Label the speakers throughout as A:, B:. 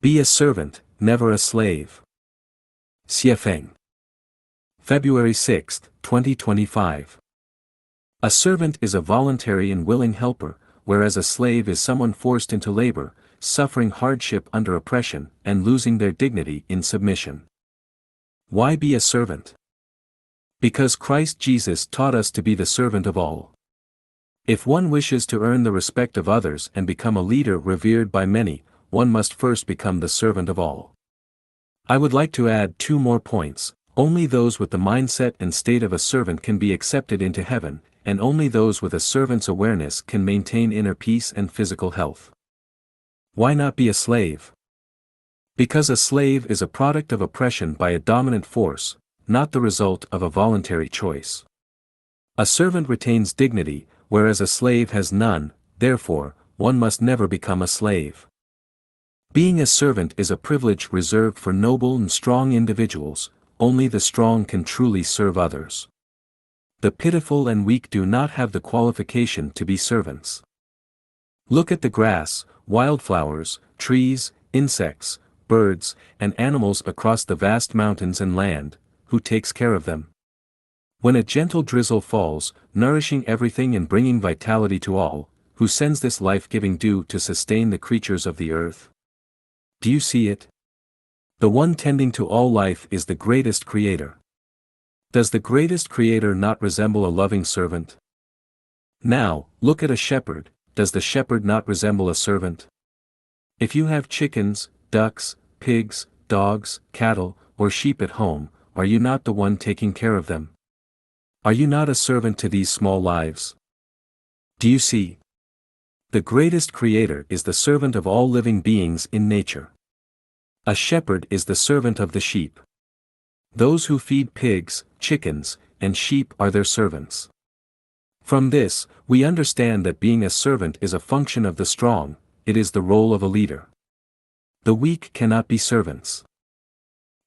A: Be a servant, never a slave. Xie Feng. February 6, 2025. A servant is a voluntary and willing helper, whereas a slave is someone forced into labor, suffering hardship under oppression, and losing their dignity in submission. Why be a servant? Because Christ Jesus taught us to be the servant of all. If one wishes to earn the respect of others and become a leader revered by many, one must first become the servant of all. I would like to add 2 more points. Only those with the mindset and state of a servant can be accepted into heaven, and only those with a servant's awareness can maintain inner peace and physical health. Why not be a slave? Because a slave is a product of oppression by a dominant force, not the result of a voluntary choice. A servant retains dignity, whereas a slave has none, therefore, one must never become a slave. Being a servant is a privilege reserved for noble and strong individuals. Only the strong can truly serve others. The pitiful and weak do not have the qualification to be servants. Look at the grass, wildflowers, trees, insects, birds, and animals across the vast mountains and land. Who takes care of them? When a gentle drizzle falls, nourishing everything and bringing vitality to all, who sends this life-giving dew to sustain the creatures of the earth? Do you see it? The one tending to all life is the greatest creator. Does the greatest creator not resemble a loving servant? Now, look at a shepherd. Does the shepherd not resemble a servant? If you have chickens, ducks, pigs, dogs, cattle, or sheep at home, are you not the one taking care of them? Are you not a servant to these small lives? Do you see? The greatest creator is the servant of all living beings in nature. A shepherd is the servant of the sheep. Those who feed pigs, chickens, and sheep are their servants. From this, we understand that being a servant is a function of the strong, it is the role of a leader. The weak cannot be servants.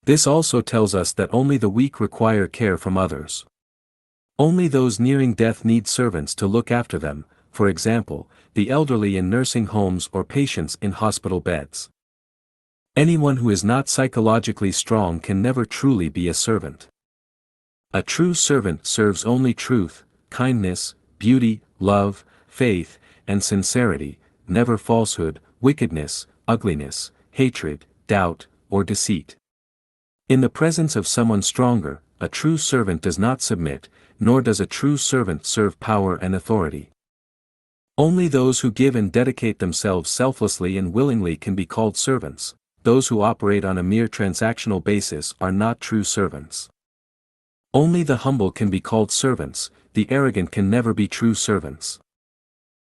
A: This also tells us that only the weak require care from others. Only those nearing death need servants to look after them, for example, the elderly in nursing homes or patients in hospital beds. Anyone who is not psychologically strong can never truly be a servant. A true servant serves only truth, kindness, beauty, love, faith, and sincerity, never falsehood, wickedness, ugliness, hatred, doubt, or deceit. In the presence of someone stronger, a true servant does not submit, nor does a true servant serve power and authority. Only those who give and dedicate themselves selflessly and willingly can be called servants. Those who operate on a mere transactional basis are not true servants. Only the humble can be called servants, the arrogant can never be true servants.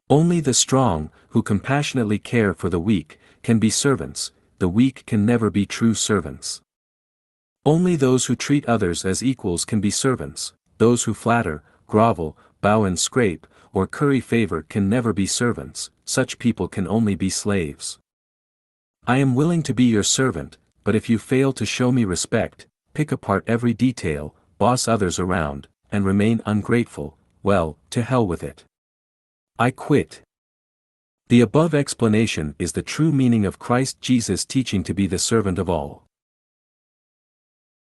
A: Only the strong, who compassionately care for the weak, can be servants, the weak can never be true servants. Only those who treat others as equals can be servants, those who flatter, grovel, bow and scrape, or curry favor can never be servants, such people can only be slaves. I am willing to be your servant, but if you fail to show me respect, pick apart every detail, boss others around, and remain ungrateful, well, to hell with it. I quit. The above explanation is the true meaning of Christ Jesus' teaching to be the servant of all.